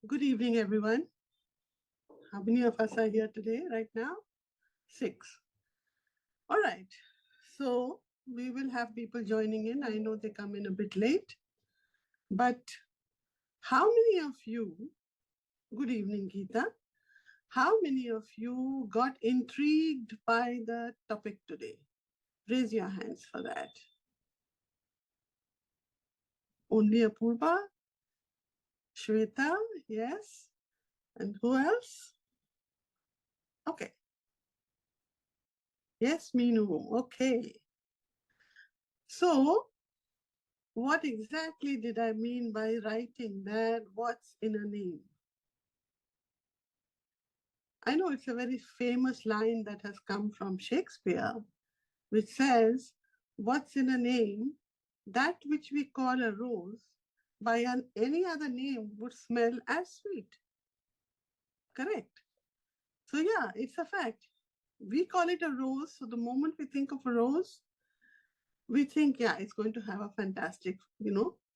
Good evening, everyone. How many of us are here today, right now? 6. All right. So we will have people joining in. I know they come in a bit late, but how many of you, good evening, Geeta, how many of you got intrigued by the topic today? Raise your hands for that. Only Apurva, Shweta, yes. And who else? Okay. Yes, Meenu. Okay. So what exactly did I mean by writing that? What's in a name? I know it's a very famous line that has come from Shakespeare, which says, what's in a name? That which we call a rose by any other name would smell as sweet. Correct. So, yeah, it's a fact. We call it a rose. So, the moment we think of a rose, we think, yeah, it's going to have a fantastic,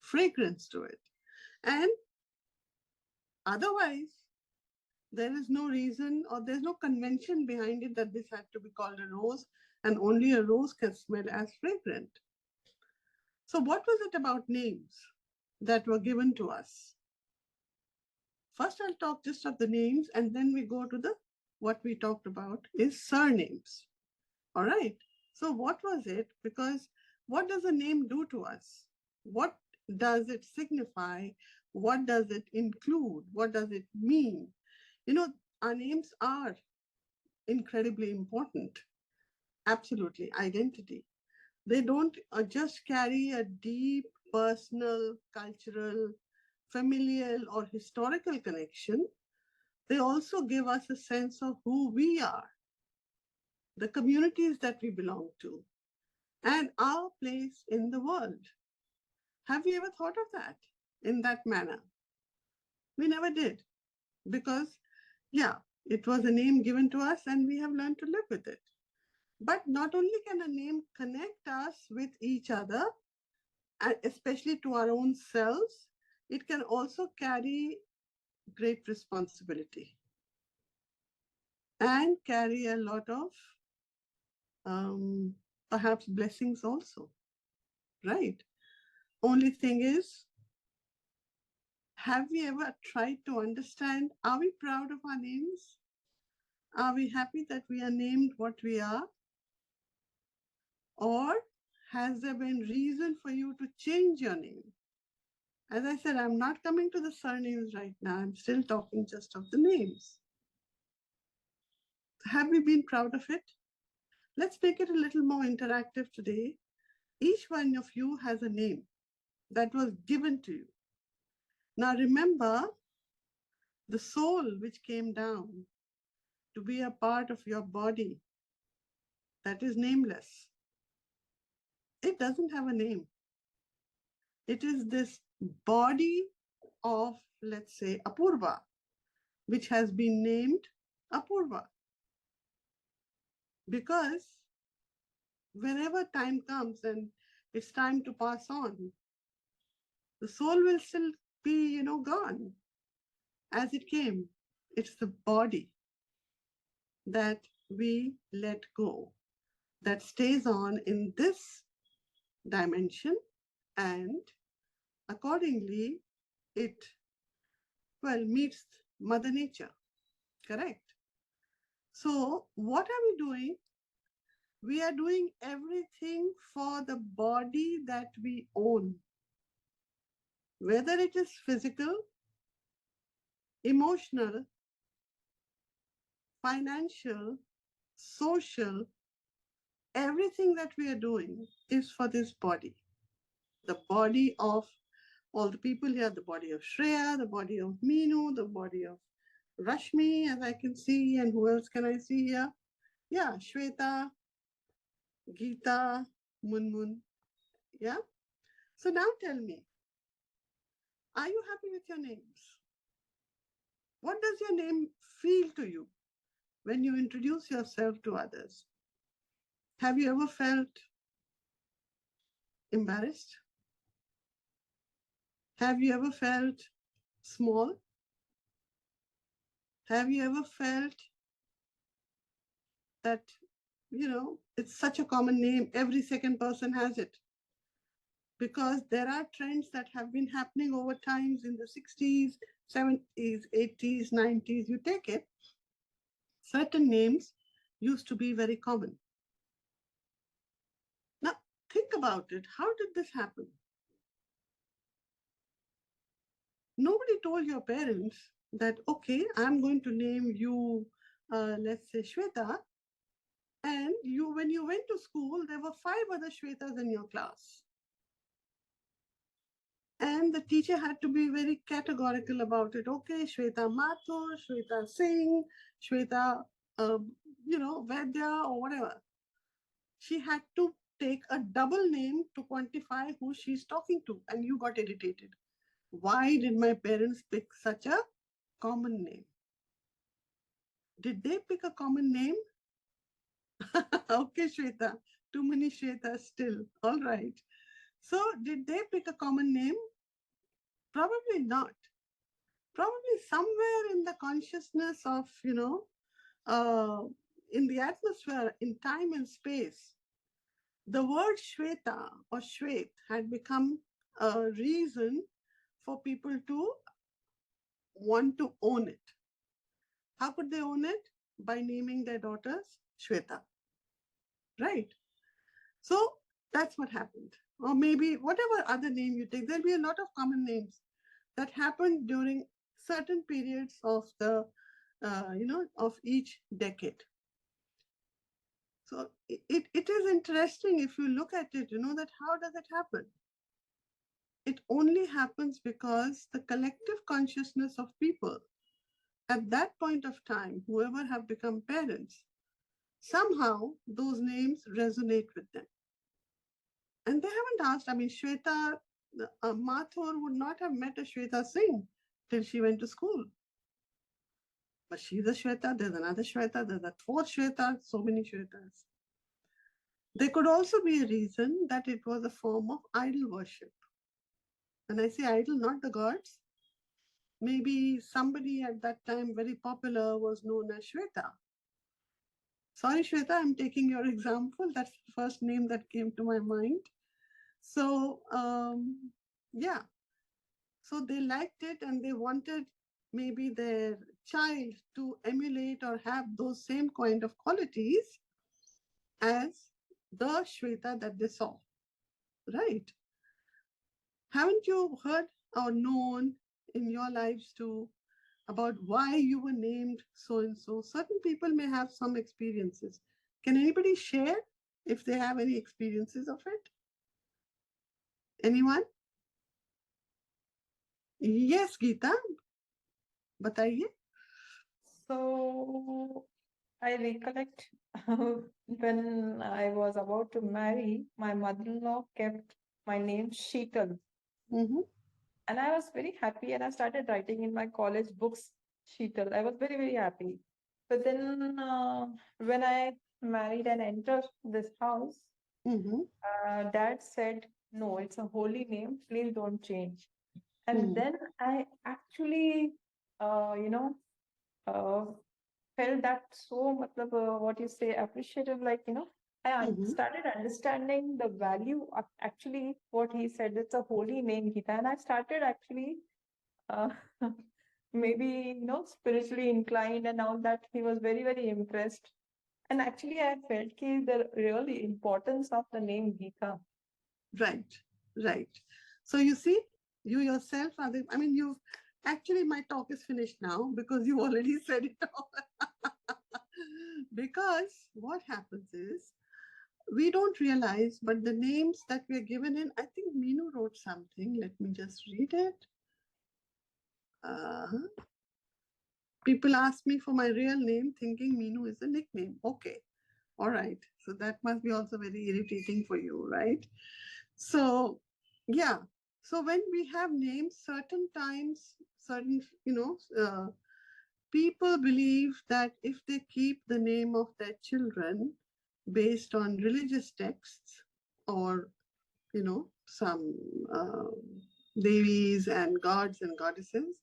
fragrance to it. And otherwise, there is no reason or there's no convention behind it that this had to be called a rose and only a rose can smell as fragrant. So, what was it about names that were given to us? First, I'll talk just of the names and then we go to the what we talked about is surnames. All right. So, what was it? Because what does a name do to us? What does it signify? What does it include? What does it mean? Our names are incredibly important. Absolutely, identity. They don't just carry a deep personal, cultural, familial, or historical connection. They also give us a sense of who we are, the communities that we belong to, and our place in the world. Have you ever thought of that in that manner? We never did because, yeah, it was a name given to us and we have learned to live with it. But not only can a name connect us with each other, and especially to our own selves, it can also carry great responsibility and carry a lot of um, perhaps blessings also, right? Only thing is, have we ever tried to understand, are we proud of our names? Are we happy that we are named what we are? Or has there been reason for you to change your name? As I said, I'm not coming to the surnames right now. I'm still talking just of the names. Have we been proud of it? Let's make it a little more interactive today. Each one of you has a name that was given to you. Now remember, the soul which came down to be a part of your body, that is nameless. It doesn't have a name. It is this body of, let's say, Apurva, which has been named Apurva. Because whenever time comes and it's time to pass on, the soul will still be, gone as it came. It's the body that we let go, that stays on in this dimension, and accordingly, it, meets Mother Nature. Correct? So, what are we doing? We are doing everything for the body that we own, whether it is physical, emotional, financial, social, everything that we are doing is for this body. The body of all the people here, the body of Shreya, the body of Meenu, the body of Rashmi, as I can see, and who else can I see here? Yeah, Shweta, Geeta, Munmun. Yeah. So now tell me, are you happy with your names? What does your name feel to you when you introduce yourself to others? Have you ever felt embarrassed? Have you ever felt small? Have you ever felt that, it's such a common name, every second person has it? Because there are trends that have been happening over times in the 60s, 70s, 80s, 90s. You take it, certain names used to be very common. Now, think about it. How did this happen? Nobody told your parents that, okay, I'm going to name you, let's say, Shweta, and when you went to school, there were five other Shwetas in your class. And the teacher had to be very categorical about it. Okay, Shweta Mathur, Shweta Singh, Shweta, Vaidya, or whatever. She had to take a double name to quantify who she's talking to, and you got irritated. Why did my parents pick such a common name? Did they pick a common name? Okay, Shweta. Too many Shwetas still. All right. So, did they pick a common name? Probably not. Probably somewhere in the consciousness of, uh, in the atmosphere, in time and space, the word Shweta or Shwet had become a reason for people to want to own it. How could they own it? By naming their daughters Shweta, right? So that's what happened. Or maybe whatever other name you take, there'll be a lot of common names that happened during certain periods of the, of each decade. So it is interesting if you look at it, that how does it happen? It only happens because the collective consciousness of people at that point of time, whoever have become parents, somehow those names resonate with them. And they haven't asked. I mean, Shweta Mathur would not have met a Shweta Singh till she went to school. But she's a Shweta, there's another Shweta, there's a fourth Shweta, so many Shwetas. There could also be a reason that it was a form of idol worship. And I say idol, not the gods. Maybe somebody at that time very popular was known as Shweta. Sorry, Shweta, I'm taking your example. That's the first name that came to my mind. So, yeah. So they liked it and they wanted maybe their child to emulate or have those same kind of qualities as the Shweta that they saw, right? Haven't you heard or known in your lives too about why you were named so and so? Certain people may have some experiences. Can anybody share if they have any experiences of it? Anyone? Yes, Geeta, बताइए. So I recollect when I was about to marry, my mother-in-law kept my name Sheetal. Mm-hmm. And I was very happy and I started writing in my college books Sheetal. I was very, very happy. But then when I married and entered this house, Mm-hmm. dad said, no, it's a holy name. Please don't change. And Mm-hmm. then I actually, you know, uh, felt that so matlab, what you say appreciative, like Mm-hmm. started understanding the value of actually what he said. It's a holy name, Gita, and I started actually uh, maybe spiritually inclined, and now that he was very, very impressed. And actually I felt the really importance of the name Gita. Right, right. So you see, you yourself are the, I mean, you've actually, my talk is finished now because you already said it all. Because what happens is, we don't realize, but the names that we are given in, I think Meenu wrote something. Let me just read it. Uh, People ask me for my real name, thinking Meenu is a nickname. Okay, all right. So that must be also very irritating for you, right? So, yeah. So when we have names, certain times, certain, people believe that if they keep the name of their children based on religious texts or, some devis and gods and goddesses,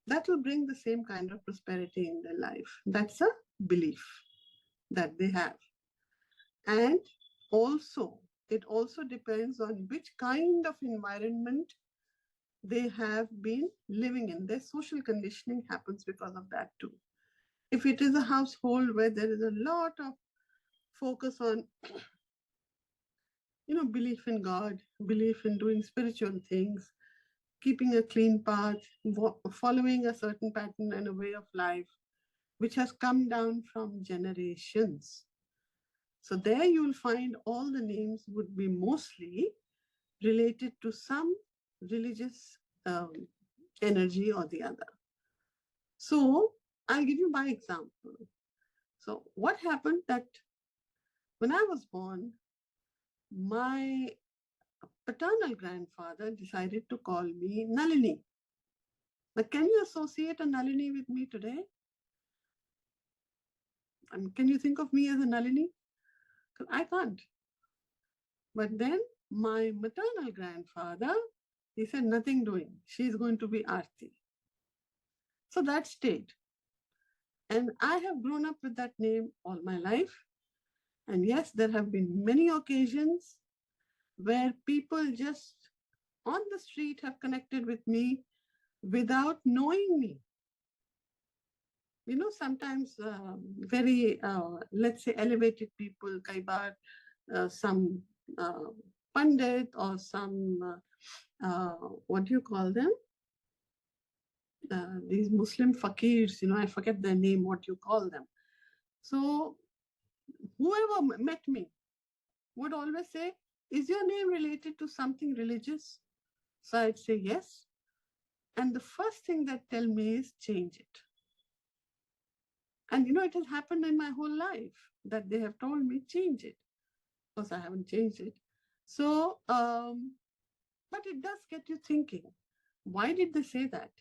that will bring the same kind of prosperity in their life. That's a belief that they have. And also, it also depends on which kind of environment they have been living in. Their social conditioning happens because of that too. If it is a household where there is a lot of focus on, belief in God, belief in doing spiritual things, keeping a clean path, following a certain pattern and a way of life, which has come down from generations. So there you will find all the names would be mostly related to some religious energy or the other. So I'll give you my example. So what happened that when I was born, my paternal grandfather decided to call me Nalini. But can you associate a Nalini with me today? Can you think of me as a Nalini? I can't. But then my maternal grandfather, he said, nothing doing. She's going to be Arati. So that stayed. And I have grown up with that name all my life. And yes, there have been many occasions where people just on the street have connected with me without knowing me. Sometimes very, let's say, elevated people, kaibar, some pandit or some, what do you call them? These Muslim fakirs, I forget their name, what you call them. So whoever met me would always say, is your name related to something religious? So I'd say yes. And the first thing that tell me is change it. And it has happened in my whole life that they have told me change it. Of course, I haven't changed it. So, but it does get you thinking. Why did they say that?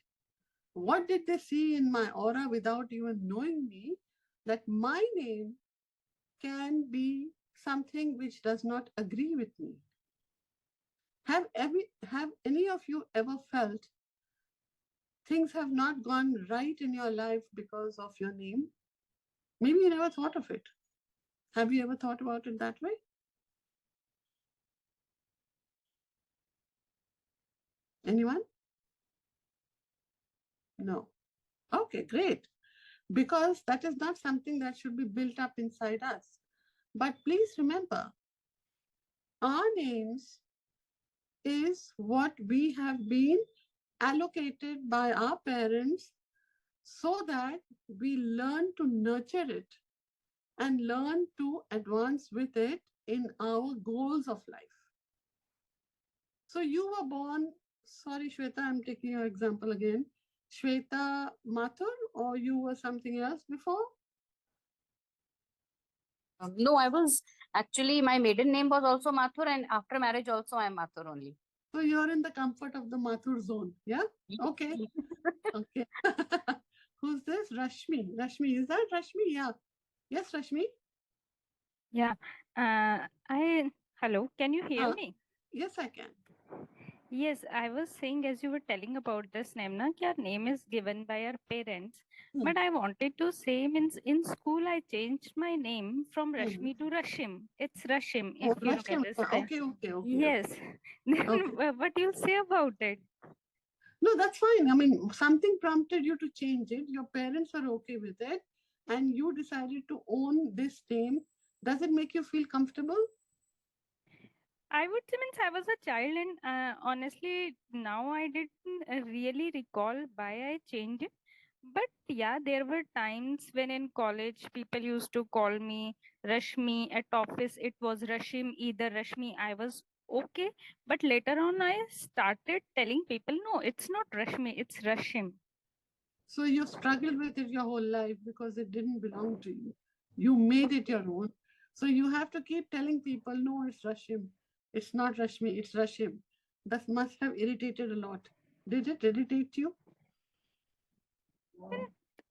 What did they see in my aura without even knowing me that my name can be something which does not agree with me? Have any of you ever felt things have not gone right in your life because of your name? Maybe you never thought of it. Have you ever thought about it that way? Anyone? No. Okay, great. Because that is not something that should be built up inside us. But please remember, our names is what we have been allocated by our parents so that we learn to nurture it and learn to advance with it in our goals of life. So you were born, sorry, Shweta, I'm taking your example again. Shweta Mathur, or you were something else before? No, I was actually, my maiden name was also Mathur, and after marriage also I am Mathur only. So you're in the comfort of the Mathur zone, yeah? Okay. Okay. Who's this? Rashmi. Rashmi, is that Rashmi? Yeah. Yes, Rashmi? Yeah. Hello, can you hear me? Yes, I can. Yes, I was saying as you were telling about this name, na, our name is given by our parents. But I wanted to say, means in school I changed my name from Rashmi to Rashim. It's Rashim, if you look at this. Okay. Yes. Then Okay. what you'll say about it? No, that's fine. I mean, something prompted you to change it. Your parents are okay with it, and you decided to own this name. Does it make you feel comfortable? I would say, means I was a child, and honestly, now I didn't really recall why I changed it. But yeah, there were times when in college people used to call me Rashmi. At office, it was Rashim, either Rashmi. I was okay. But later on, I started telling people, no, it's not Rashmi, it's Rashim. So you struggled with it your whole life because it didn't belong to you. You made it your own. So you have to keep telling people, no, it's Rashim. It's not Rashmi, it's Rashim. That must have irritated a lot. Did it irritate you?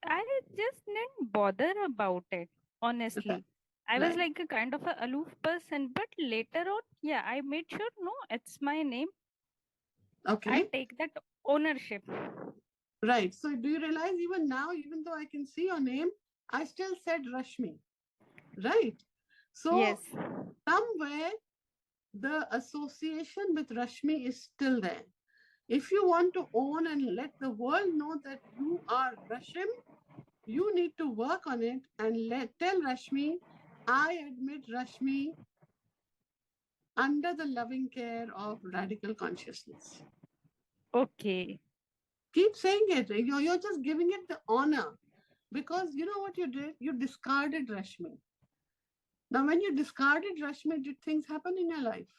I just didn't bother about it, honestly. I was like a kind of a aloof person, but later on, yeah, I made sure, no, it's my name. Okay. I take that ownership. Right. So do you realize even now, even though I can see your name, I still said Rashmi. Right. So Yes. somewhere the association with Rashmi is still there. If you want to own and let the world know that you are Rashim, you need to work on it and tell Rashmi, I admit Rashmi under the loving care of radical consciousness. Okay. Keep saying it. You're just giving it the honor because you know what you did? You discarded Rashmi. Now, when you discarded Rashmi, did things happen in your life?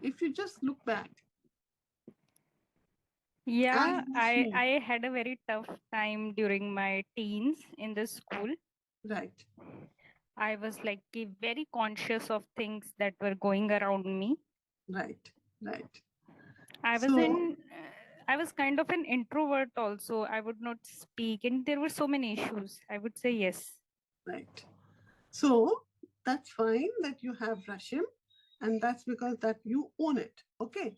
If you just look back, Yeah, as Rashmi, I had a very tough time during my teens in the school. right, I was like very conscious of things that were going around me. right, right. I was So, in, I was kind of an introvert also. I would not speak, and there were so many issues. I would say yes. right. So that's fine that you have Rashim, and that's because that you own it. Okay.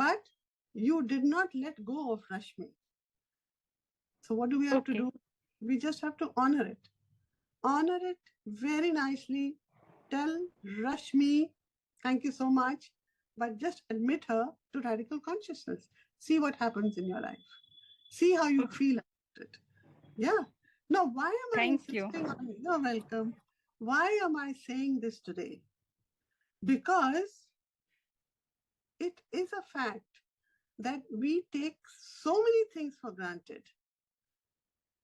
But you did not let go of Rashmi. So what do we have to Okay. do? We just have to honor it. Honor it very nicely. Tell Rashmi, thank you so much. But just admit her to radical consciousness. See what happens in your life. See how you feel about it. Yeah. Now, why am I Thank you. insisting on it? You're welcome. Why am I saying this today? Because it is a fact that we take so many things for granted.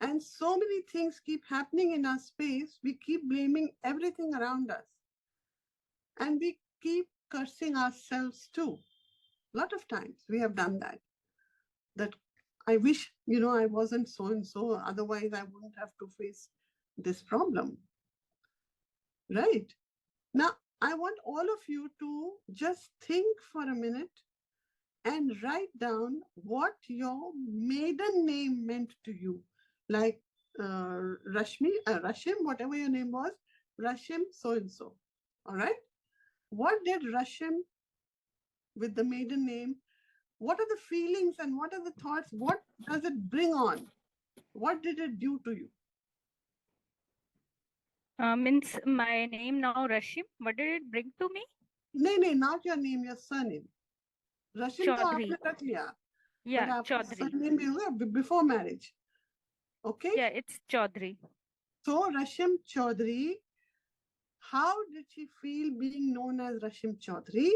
And so many things keep happening in our space. We keep blaming everything around us. And we keep cursing ourselves too. A lot of times we have done that. That I wish, I wasn't so and so, otherwise I wouldn't have to face this problem. Right? Now, I want all of you to just think for a minute and write down what your maiden name meant to you. Like Rashim, whatever your name was, Rashim so and so. All right? What did Rashim with the maiden name, what are the feelings and what are the thoughts? What does it bring on? What did it do to you? Means my name now Rashim. What did it bring to me? No, not your name, your surname. Rashim तो Chaudhary. आपने रख लिया, Yeah, but आपका Chaudhary. surname भी होगा before marriage. Okay? Yeah, it's Chaudhary. So Rashim Chaudhary, how did she feel being known as Rashim Chaudhary?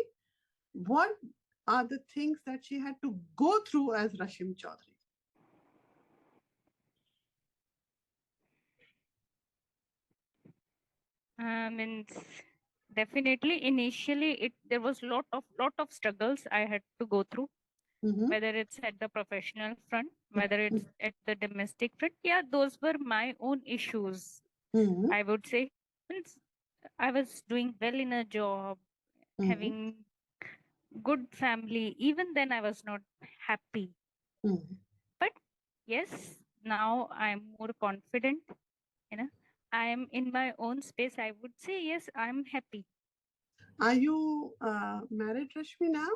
What are the things that she had to go through as Rashim Chaudhary? Means definitely initially there was lot of struggles I had to go through, whether it's at the professional front, whether it's at the domestic front. Yeah, those were my own issues. I would say. Means I was doing well in a job, having good family. Even then I was not happy. But yes, now I'm more confident. I am in my own space. I would say yes, I'm happy. Are you married, Rashmi, now?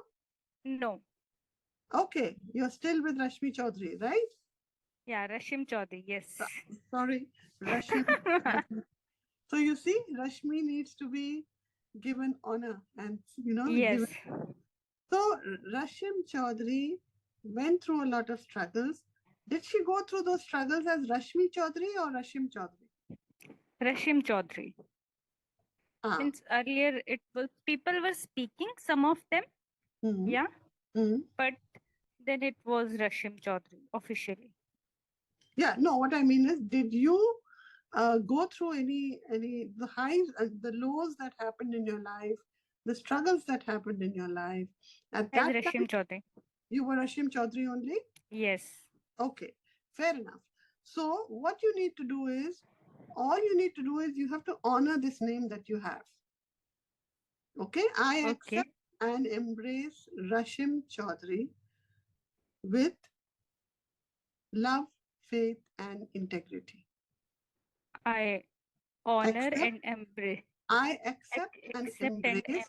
No. Okay, you're still with Rashmi Chaudhary, right? Yeah, Rashim Chaudhary, yes. Sorry, Rashmi. So you see, Rashmi needs to be given honor and, Yes. given. So Rashim Chaudhary went through a lot of struggles. Did she go through those struggles as Rashmi Chaudhary or Rashim Chaudhary? Rashim Chaudhary. Since earlier it was people were speaking, some of them, yeah, but then it was Rashim Chaudhary officially. Yeah, no, what I mean is, did you go through any the highs, the lows that happened in your life, the struggles that happened in your life? At As that Rashim time, Chaudhary. you were Rashim Chaudhary only? Yes. Okay, fair enough. So what you need to do is, all you need to do is you have to honor this name that you have. Okay, I accept and embrace Rashim Chaudhary with love, faith, and integrity. I honor and embrace. I accept and embrace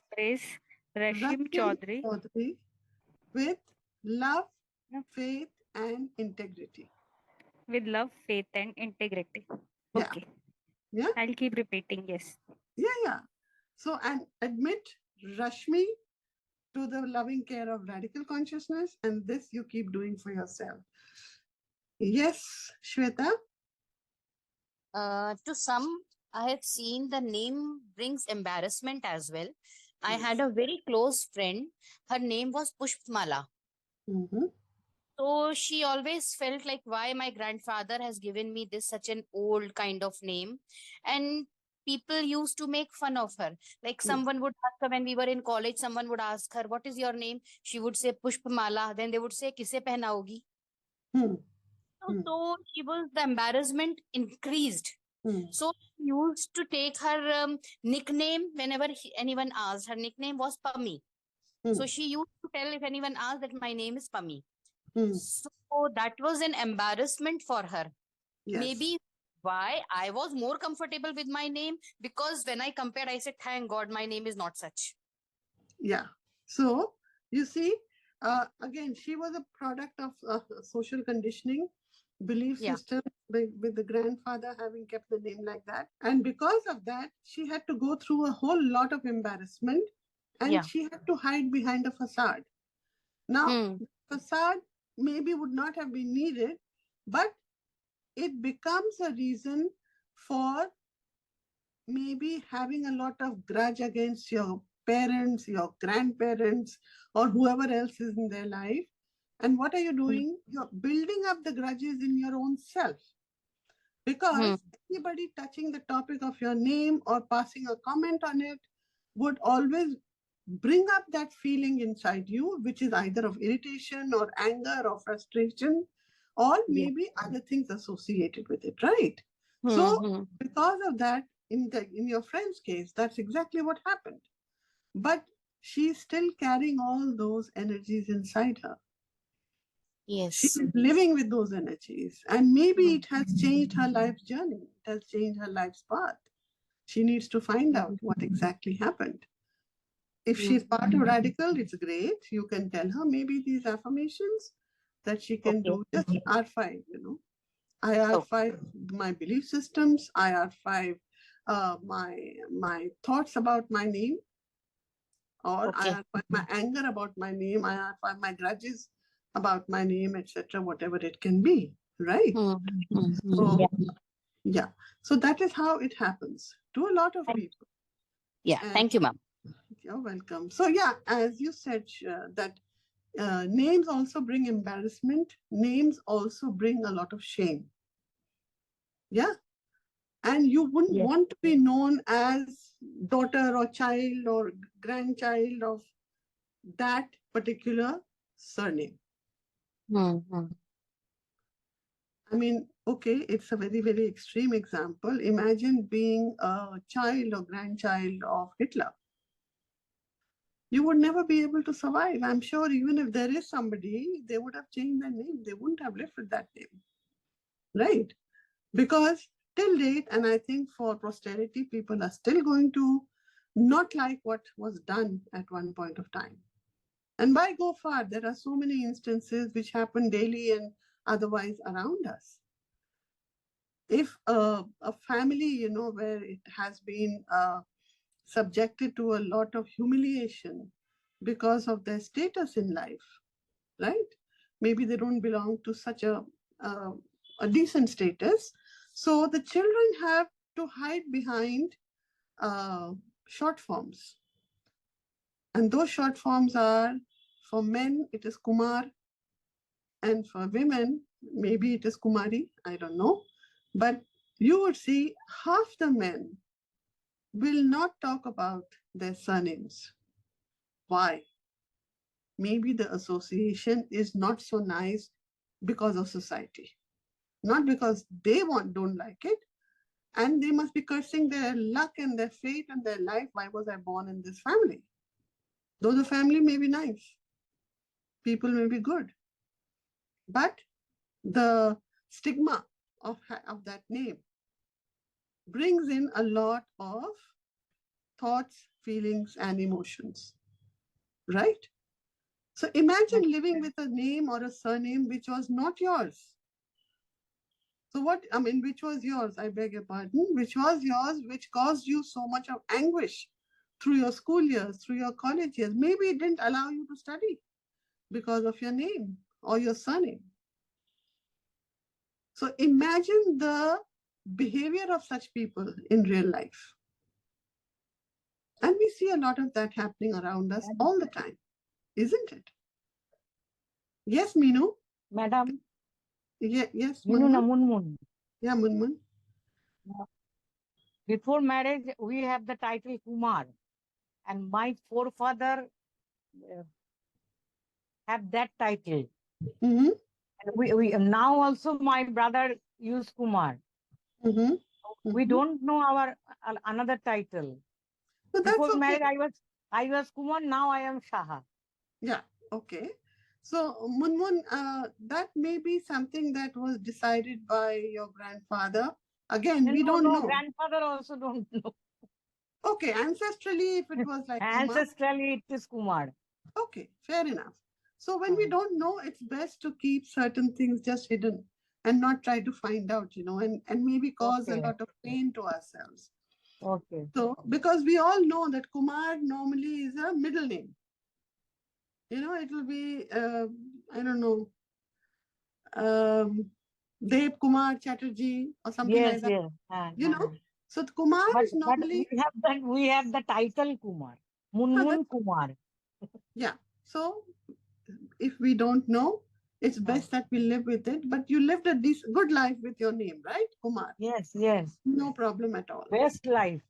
Rashim Chaudhary with love, faith, and integrity. with love, faith, and integrity. Yeah. Okay. Yeah. I'll keep repeating. Yes. Yeah. So, and admit Rashmi to the loving care of radical consciousness, and this you keep doing for yourself. Yes, Shweta. To some, I have seen the name brings embarrassment as well. I had Yes. a very close friend. Her name was Pushpmala. Mm-hmm. So she always felt like why my grandfather has given me this such an old kind of name. And people used to make fun of her. Like Yes. someone would ask her when we were in college, someone would ask her, what is your name? She would say Pushpmala. Then they would say, Kise pehnaogi? Hmm. So she was, the embarrassment increased. Hmm. So she used to take her nickname whenever anyone asked. Her nickname was Pami. Hmm. So she used to tell if anyone asked that my name is Pami. Hmm. So that was an embarrassment for her. Yes. Maybe why I was more comfortable with my name, because when I compared, I said, thank God my name is not such. Yeah. So you see, again, she was a product of social conditioning, belief Yeah. system with the grandfather having kept the name like that. And because of that, she had to go through a whole lot of embarrassment, and Yeah. she had to hide behind a facade. Now, Hmm. facade maybe would not have been needed, but it becomes a reason for maybe having a lot of grudge against your parents, your grandparents, or whoever else is in their life. And what are you doing? You're building up the grudges in your own self. Hmm. Because anybody touching the topic of your name or passing a comment on it would always bring up that feeling inside you, which is either of irritation or anger or frustration, or Yeah. maybe other things associated with it, right? Hmm. So, Hmm. because of that, in your friend's case, that's exactly what happened. But she's still carrying all those energies inside her. She Yes. is living with those energies, and maybe it has changed her life's journey. It has changed her life's path. She needs to find out what exactly happened. If she's part of Radical, it's great. You can tell her maybe these affirmations that she can Okay. do just R5, IR5, my belief systems, IR5, my thoughts about my name, or Okay. IR5, my anger about my name, IR5, my grudges about my name, etc., whatever it can be, right? Hmm. Hmm. Hmm. So, Yeah. yeah. So that is how it happens to a lot of people. Yeah. And Thank you, ma'am. you're welcome. So, yeah, as you said, that names also bring embarrassment. Names also bring a lot of shame. Yeah. And you wouldn't Yes. want to be known as daughter or child or grandchild of that particular surname. Hmm. Hmm. I mean, okay, it's a very, very extreme example. Imagine being a child or grandchild of Hitler. You would never be able to survive. I'm sure even if there is somebody, they would have changed their name. They wouldn't have lived with that name, right? Because till date, and I think for posterity, people are still going to not like what was done at one point of time. And why go far? There are so many instances which happen daily and otherwise around us. If a family, where it has been subjected to a lot of humiliation because of their status in life, right? Maybe they don't belong to such a decent status. So the children have to hide behind short forms. And those short forms are, for men, it is Kumar, and for women, maybe it is Kumari, I don't know. But you would see half the men will not talk about their surnames. Why? Maybe the association is not so nice because of society, not because they don't like it, and they must be cursing their luck and their fate and their life. Why was I born in this family? Though the family may be nice, people may be good, but the stigma of that name brings in a lot of thoughts, feelings, and emotions, right? So imagine living with a name or a surname which was not yours. So what, I mean, which was yours? I beg your pardon. Which was yours, which caused you so much of anguish through your school years, through your college years? Maybe it didn't allow you to study because of your name or your surname. So imagine the behavior of such people in real life. And we see a lot of that happening around us all the time, isn't it? Yes, Meenu? Madam, Yes, Minu Munmun? Namunmun. Yeah, Munmun. Before marriage, we have the title Kumar, and my forefather uh, have that title. Mm-hmm. And we now also my brother use Kumar. Mm-hmm. We Mm-hmm. don't know our another title. So that's Before okay. marriage, I was Kumar. Now I am Shaha. Yeah, okay. So, Munmun, that may be something that was decided by your grandfather. Again, we don't No, know. grandfather also don't know. Okay, ancestrally, if it was like Kumar, Ancestrally, it is Kumar. okay, fair enough. So, when we don't know, it's best to keep certain things just hidden and not try to find out, and maybe cause a Okay. lot of pain to ourselves. Okay. So, because we all know that Kumar normally is a middle name. It will be, I don't know, Dev Kumar Chatterjee or something like Yes, that. yes. So the Kumar But is normally, we have the title Kumar. Munmun Kumar. yeah. So if we don't know, it's best that we live with it. But you lived a good life with your name, right, Kumar? Yes, yes. No problem at all. Best life.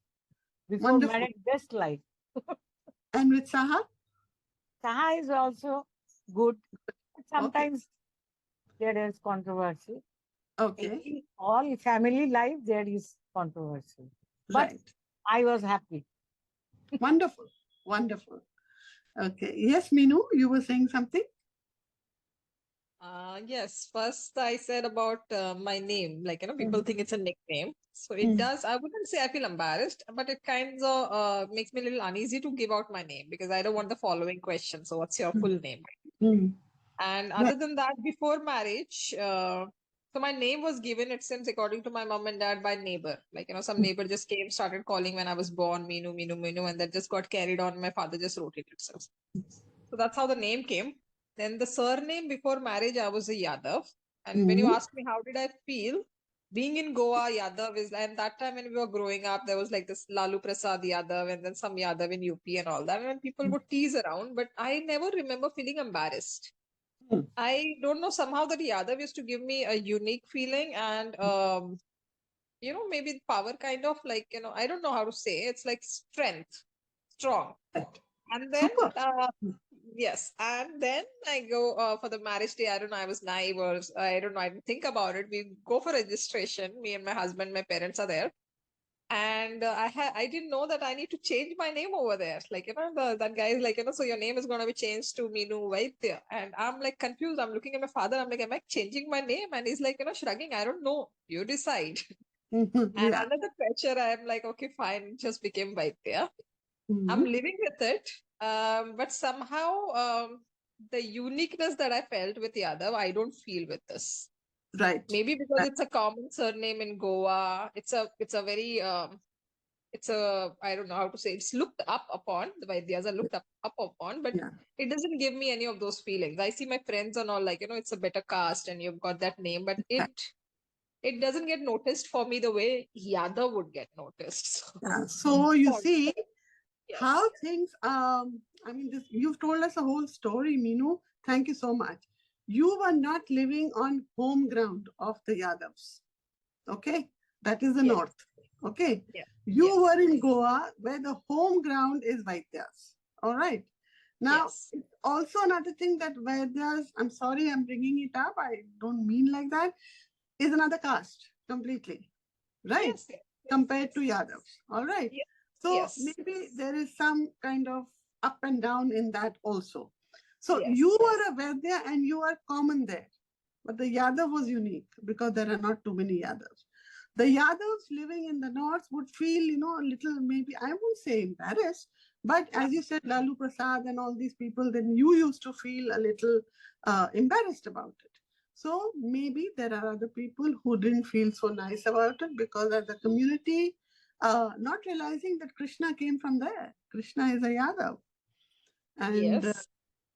Before Wonderful. marriage, best life. And with Saha? Saha is also good. Sometimes there is controversy. Okay. In all family life, there is controversy. But Right. I was happy. Wonderful. Wonderful. Okay. Yes, Meenu, you were saying something? Yes, first I said about my name, like, people think it's a nickname. So it Mm. does, I wouldn't say I feel embarrassed, but it kind of makes me a little uneasy to give out my name because I don't want the following question. So what's your full name? Mm. And Yeah. other than that, before marriage, so my name was given, it seems, according to my mom and dad by neighbor. Like, some neighbor just came, started calling when I was born, Meenu, Meenu, Meenu, and that just got carried on. My father just wrote it itself. So that's how the name came. Then the surname before marriage, I was a Yadav. And when you ask me how did I feel, being in Goa, Yadav is, and that time when we were growing up, there was like this Lalu Prasad Yadav and then some Yadav in UP and all that. And people would tease around, but I never remember feeling embarrassed. I don't know, somehow that Yadav used to give me a unique feeling and, maybe power kind of like, I don't know how to say, it's like strength, strong. And then, Super. yes, and then I go for the marriage day. I don't know, I was naive or I don't know, I didn't think about it. We go for registration. Me and my husband, my parents are there. And I didn't know that I need to change my name over there. Like, that guy is like, so your name is going to be changed to Meenu Vaidya. And I'm like confused. I'm looking at my father. I'm like, am I changing my name? And he's like, shrugging. I don't know. You decide. And Yeah. under the pressure, I'm like, okay, fine. It just became Vaidya. Mhm. I'm living with it. But somehow the uniqueness that I felt with Yadav, I don't feel with this. Right. Maybe because it's a common surname in Goa. It's a very I don't know how to say, it's looked up upon. The Vaidyas are looked up upon, but Yeah. it doesn't give me any of those feelings. I see my friends and all like, it's a better caste and you've got that name, but it doesn't get noticed for me the way Yadav would get noticed. Yeah. So you see Yes. how things, you've told us a whole story, Meenu. Thank you so much. You were not living on home ground of the Yadavs. Okay. That is the Yes. north. Okay. Yeah. You Yes. were in Goa where the home ground is Vaidyas. All right. Now, Yes. also another thing that Vaidyas, I'm sorry, I'm bringing it up. I don't mean like that, is another caste completely. Right. Yes. Yes. Compared to Yadavs. All right. Yes. So Yes. maybe there is some kind of up and down in that also. So Yes. you were a Vaidya and you are common there. But the Yadav was unique because there are not too many Yadavs. The Yadavs living in the north would feel, a little, maybe, I won't say embarrassed, but as you said, Lalu Prasad and all these people, then you used to feel a little embarrassed about it. So maybe there are other people who didn't feel so nice about it because as a community, not realizing that Krishna came from there. Krishna is a Yadav. And Yes.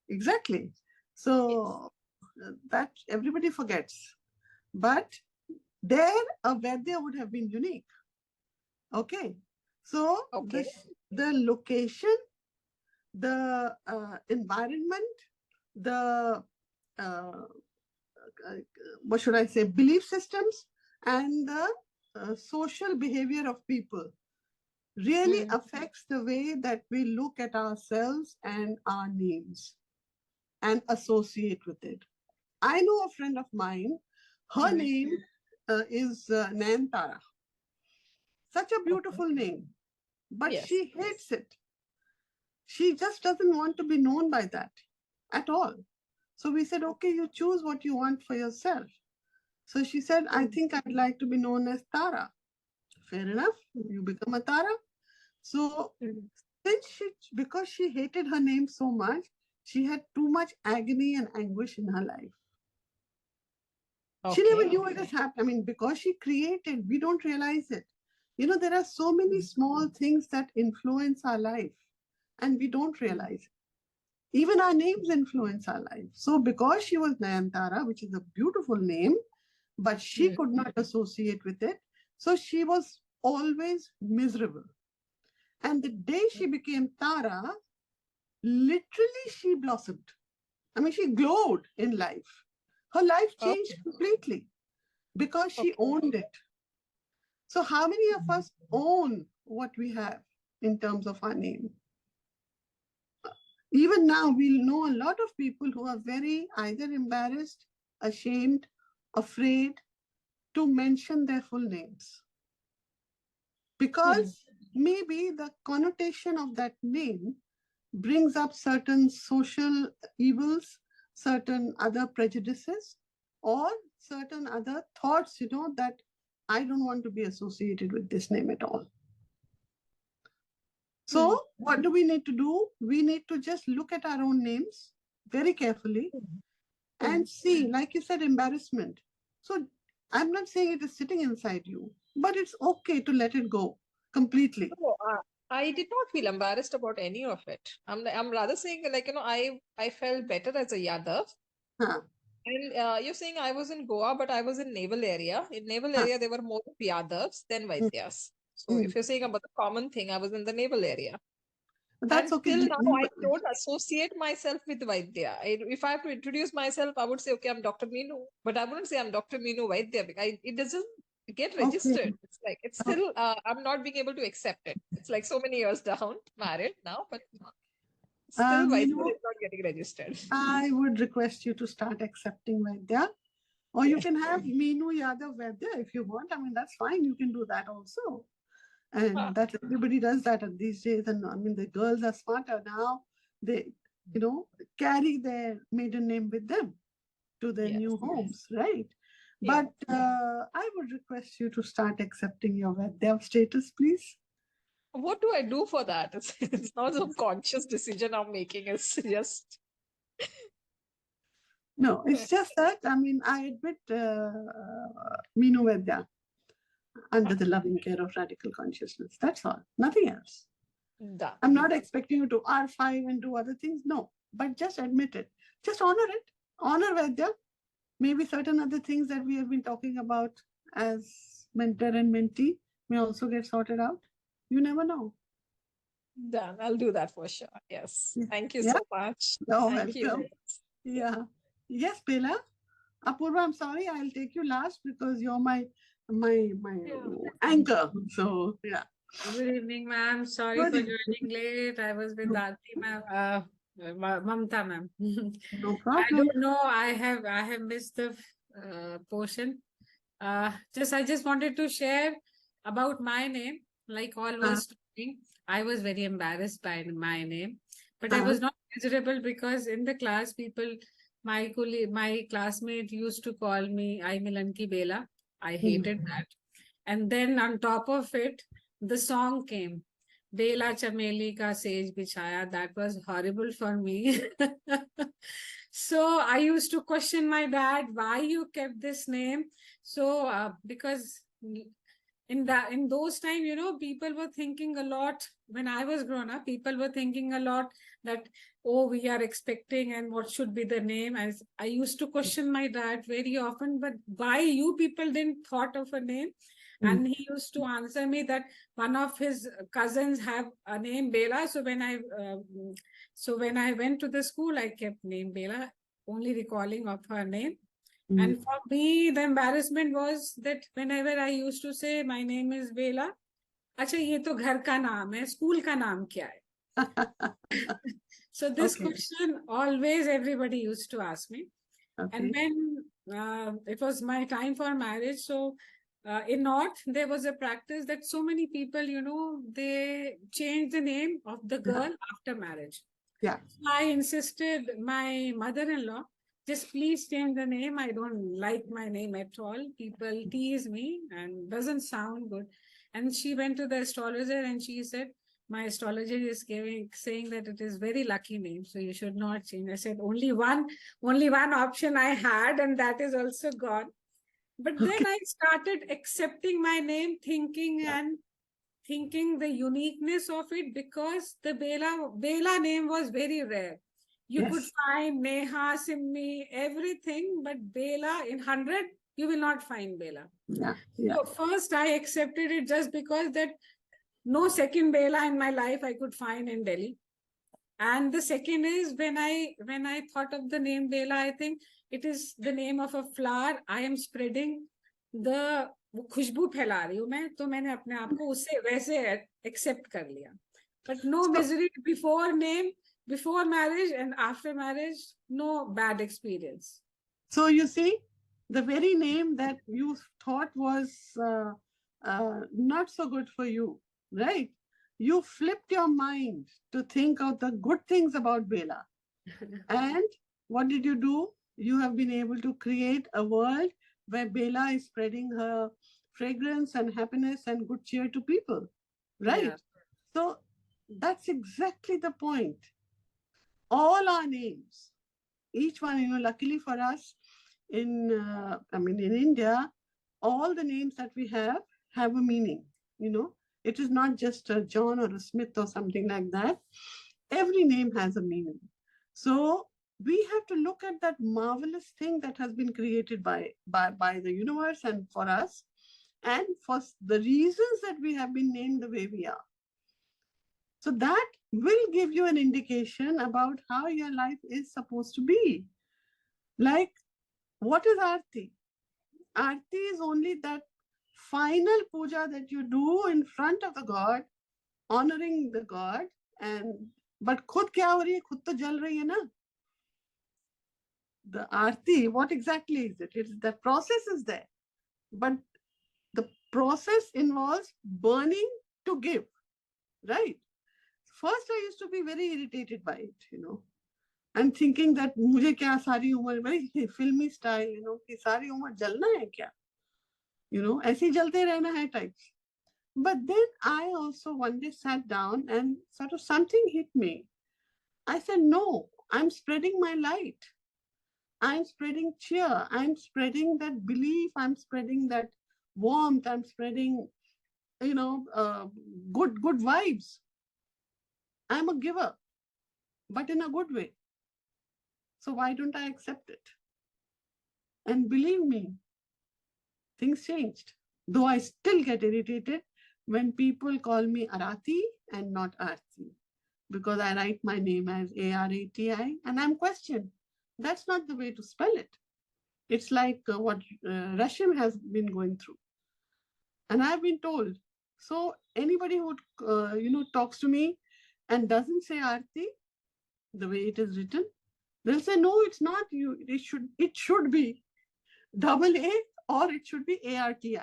exactly. Yes. So that everybody forgets. But there, a Vaidya would have been unique. Okay. So Okay. the location, the environment, the what should I say, belief systems, and the social behavior of people really affects the way that we look at ourselves and our names and associate with it. I know a friend of mine, her name is Nayantara. Such a beautiful name, but Yes. she hates it. She just doesn't want to be known by that at all. So we said, okay, you choose what you want for yourself. So she said, I think I'd like to be known as Tara. Fair enough, you become a Tara. So because she hated her name so much, she had too much agony and anguish in her life. She never knew it was happening. I mean, because she created, we don't realize it. You know, there are so many small things that influence our life and we don't realize it. Even our names influence our life. So because she was Nayantara, which is a beautiful name, but she could not associate with it. So she was always miserable. And the day she became Tara, literally she blossomed. I mean, she glowed in life. Her life changed completely because she owned it. So how many of us own what we have in terms of our name? Even now, we know a lot of people who are very either embarrassed, ashamed, afraid to mention their full names. Because maybe the connotation of that name brings up certain social evils, certain other prejudices, or certain other thoughts, you know, that I don't want to be associated with this name at all. So what do we need to do? We need to just look at our own names very carefully and see, like you said, embarrassment. So I'm not saying it is sitting inside you, but it's okay to let it go completely. No, I did not feel embarrassed about any of it. I'm rather saying like, you know, I felt better as a Yadav. Huh. And you're saying I was in Goa, but I was in naval area. In naval Huh. area, there were more Yadavs than Vaidyas. So if you're saying about the common thing, I was in the naval area. That's And okay. till now, I don't associate myself with Vaidya. If I have to introduce myself, I would say, okay, I'm Dr. Meenu. But I wouldn't say I'm Dr. Meenu Vaidya because it doesn't get registered. It's like, it's still, I'm not being able to accept it. It's like so many years down, married now, but still Vaidya Meenu, is not getting registered. I would request you to start accepting Vaidya. Or you can have Meenu Yadav Vaidya if you want. I mean, that's fine. You can do that also. And that everybody does that these days. And I mean, the girls are smarter now. They, you know, carry their maiden name with them to their new homes, right? But I would request you to start accepting your Vaidya status, please. What do I do for that? It's not some conscious decision I'm making. It's just No, it's just that, I mean, I admit Meenu Vaidya under the loving care of radical consciousness. That's all, nothing else. done. I'm not expecting you to R5 and do other things. No, but just admit it. Just honor it. Honor Vaidya. Maybe certain other things that we have been talking about as mentor and mentee may also get sorted out. You never know. Done. I'll do that for sure. Yes. Thank you Yeah. so much. You're Thank you. welcome. Yeah. Yes, Bela. Apurva, I'm sorry, I'll take you last because you're my anchor. So yeah. Good evening, ma'am. Sorry Good for evening. joining late. I was with Aarti, ma'am. Mamta, ma'am. No I problem. don't know. I have missed the portion. I just wanted to share about my name. Like all was talking, I was very embarrassed by my name, but I was not miserable because in the class, my classmate used to call me I Milanki Bela. I hated that. And then on top of it, the song came. Bela Chameli ka sage bichaya. That was horrible for me. So I used to question my dad, why you kept this name. So because in those time, people were thinking a lot. When I was grown up, people were thinking a lot that, oh, we are expecting and what should be the name. As I used to question my dad very often, but why you people didn't thought of a name? And he used to answer me that one of his cousins have a name Bela. So when I went to the school, I kept name Bela, only recalling of her name. And for me, the embarrassment was that whenever I used to say my name is Bela, अच्छा ये तो घर का नाम है, school का नाम क्या है? So this question always everybody used to ask me. And when it was my time for marriage, so in North, there was a practice that so many people, they changed the name of the girl after marriage. Yeah. So I insisted my mother-in-law, just please change the name. I don't like my name at all. People tease me and doesn't sound good. And she went to the astrologer and she said, my astrologer is saying that it is very lucky name, so you should not change. I said, only one option I had, and that is also gone. But then I started accepting my name, thinking the uniqueness of it, because the Bela name was very rare. You could find Neha, Simmi, everything, but Bela in 100, you will not find Bela. So first I accepted it just because that no second Bela in my life I could find in Delhi. And the second is when I thought of the name Bela, I think it is the name of a flower. I am spreading the खुशबू फैला रही हूँ मैं, तो मैंने अपने आप को उससे वैसे एक्सेप्ट कर लिया. But no misery before name, before marriage and after marriage, no bad experience. So you see, the very name that you thought was not so good for you, right? You flipped your mind to think of the good things about Bela. And what did you do? You have been able to create a world where Bela is spreading her fragrance and happiness and good cheer to people, right? Yeah. So that's exactly the point. All our names, each one, luckily for us, in India, all the names that we have a meaning. It is not just a John or a Smith or something like that. Every name has a meaning. So we have to look at that marvelous thing that has been created by the universe and for us, and for the reasons that we have been named the way we are. So that will give you an indication about how your life is supposed to be. Like, what is Arati? Arati is only that final puja that you do in front of the God, honoring the God, but khud kya ho rahi hai? Khud to jal rahi hai na? The Arati, what exactly is it? The process is there, but the process involves burning to give, right? First, I used to be very irritated by it, and thinking that मुझे क्या सारी उम्र very filmy style, कि सारी उम्र जलना है क्या? ऐसे ही जलते रहना है types. But then I also one day sat down and sort of something hit me. I said, no, I'm spreading my light. I'm spreading cheer. I'm spreading that belief. I'm spreading that warmth. I'm spreading, good vibes. I'm a giver, but in a good way. So why don't I accept it? And believe me, things changed. Though I still get irritated when people call me Arati and not Arati, because I write my name as Arati and I'm questioned. That's not the way to spell it. It's like what Rashim has been going through. And I've been told. So anybody who talks to me and doesn't say Arati the way it is written, they'll say, no, it's not you. It should be double A or it should be Arti.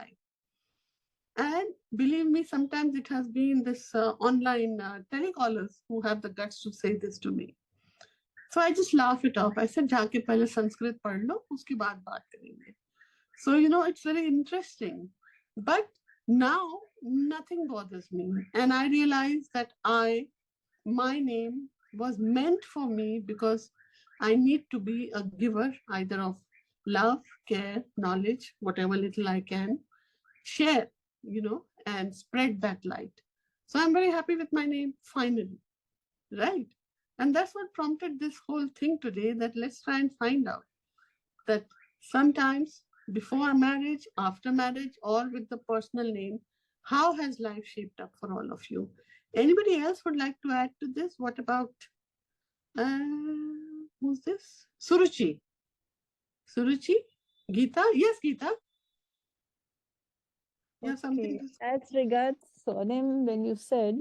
And believe me, sometimes it has been this online telecallers who have the guts to say this to me. So I just laugh it off. I said, जाके पहले संस्कृत पढ़ लो, उसके बाद बात करेंगे. So, it's very interesting. But now nothing bothers me. And I realize that my name was meant for me because I need to be a giver either of love, care, knowledge, whatever little I can share, and spread that light. So I'm very happy with my name, finally, right? And that's what prompted this whole thing today, that let's try and find out that sometimes before marriage, after marriage, or with the personal name, how has life shaped up for all of you? Anybody else would like to add to this? What about who's this? Suruchi. Suruchi? Geeta? Yes, Geeta. Yeah, something Okay. to say. As regards surname, when you said,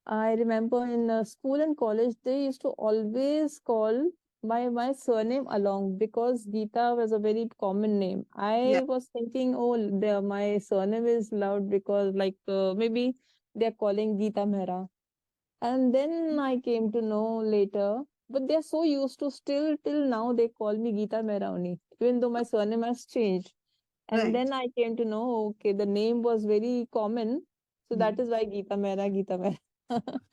I remember in school and college, they used to always call my surname along because Geeta was a very common name. Yeah. I was thinking, oh, my surname is loud because maybe they're calling Geeta Mehra. And then I came to know later, but they're so used to still till now they call me Geeta Mehra only, even though my surname has changed. And Right. then I came to know, okay, the name was very common. So that Hmm. is why Geeta Mehra, Geeta Mehra.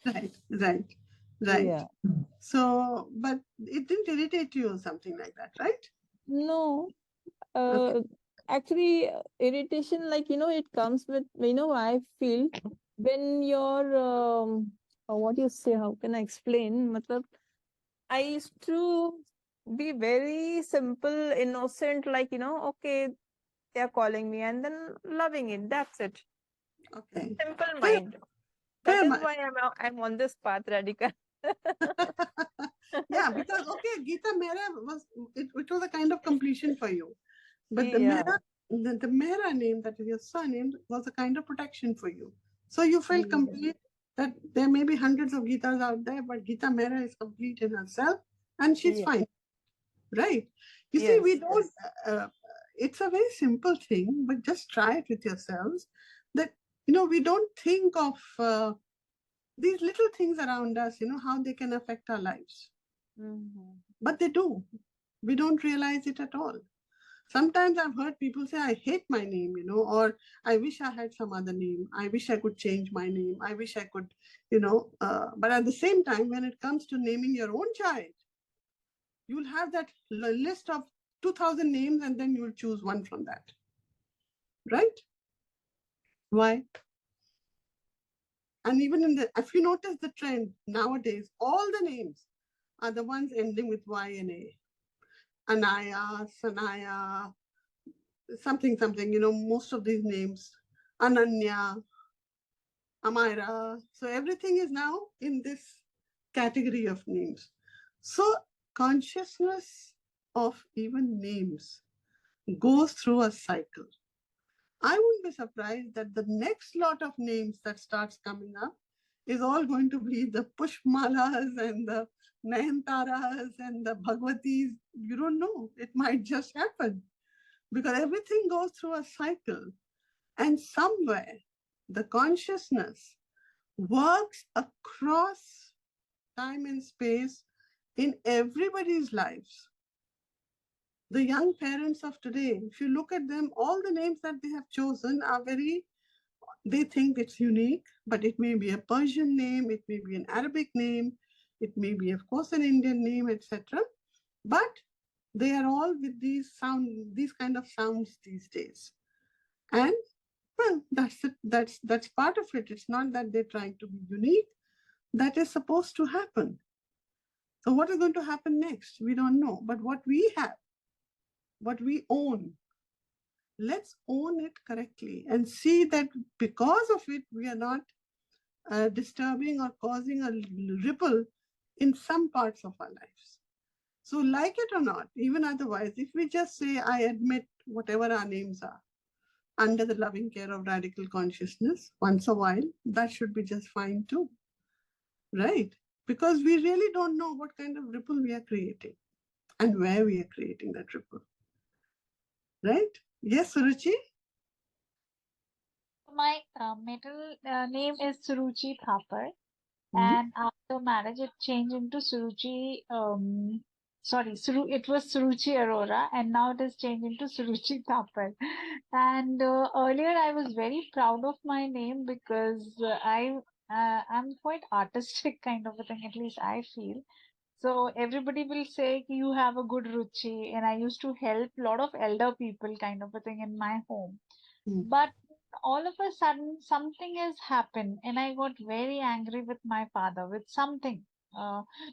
Right. Right. Right. Yeah. So, but it didn't irritate you or something like that, right? No, Okay. uh, actually, irritation, it comes with, I feel when you're, what do you say, how can I explain? Matlab, I used to be very simple, innocent, okay, they're calling me and then loving it. That's it. Okay. Simple Fair, mind. That fair. is why I'm on this path, Radhika. Yeah, because okay, Geeta Mehra it was a kind of completion for you. But the Yeah, Mehra, the Mehra name, that is your surname, was a kind of protection for you. So you felt yeah, complete that there may be hundreds of Geetas out there, but Geeta Mehra is complete in herself and she's yeah, fine, right? You see, we yes, don't, it's a very simple thing, but just try it with yourselves that, we don't think of these little things around us, how they can affect our lives. Mhm. But they do. We don't realize it at all. Sometimes I've heard people say, I hate my name, or I wish I had some other name. I wish I could change my name. I wish I could, but at the same time, when it comes to naming your own child, you'll have that list of 2,000 names and then you'll choose one from that. Right? Why? And even if you notice the trend nowadays, all the names are the ones ending with Y and A. Anaya, Sanaya, something, something, most of these names, Ananya, Amira. So everything is now in this category of names. So consciousness of even names goes through a cycle. I wouldn't be surprised that the next lot of names that starts coming up is all going to be the Pushmalas and the Nayantaras and the Bhagwatis. You don't know. It might just happen because everything goes through a cycle. And somewhere the consciousness works across time and space in everybody's lives. The young parents of today, if you look at them, all the names that they have chosen are they think it's unique, but it may be a Persian name, it may be an Arabic name, it may be, of course, an Indian name, etc. But they are all with these kind of sounds these days. And well, that's it. That's part of it. It's not that they're trying to be unique. That is supposed to happen. So what is going to happen next? We don't know. But what we have, what we own, let's own it correctly and see that because of it, we are not disturbing or causing a ripple in some parts of our lives. So, like it or not, even otherwise, if we just say, I admit whatever our names are under the loving care of radical consciousness once a while, that should be just fine too, right? Because we really don't know what kind of ripple we are creating and where we are creating that ripple, right? Yes, Suruchi? My middle name is Suruchi Thapar, Mhm. and after marriage it changed into Suruchi. It was Suruchi Arora, and now it is changed into Suruchi Thapar. And earlier I was very proud of my name because I'm quite artistic kind of a thing, at least I feel. So everybody will say "Ki you have a good ruchi," and I used to help a lot of elder people kind of a thing in my home. Mm. But all of a sudden something has happened and I got very angry with my father with something.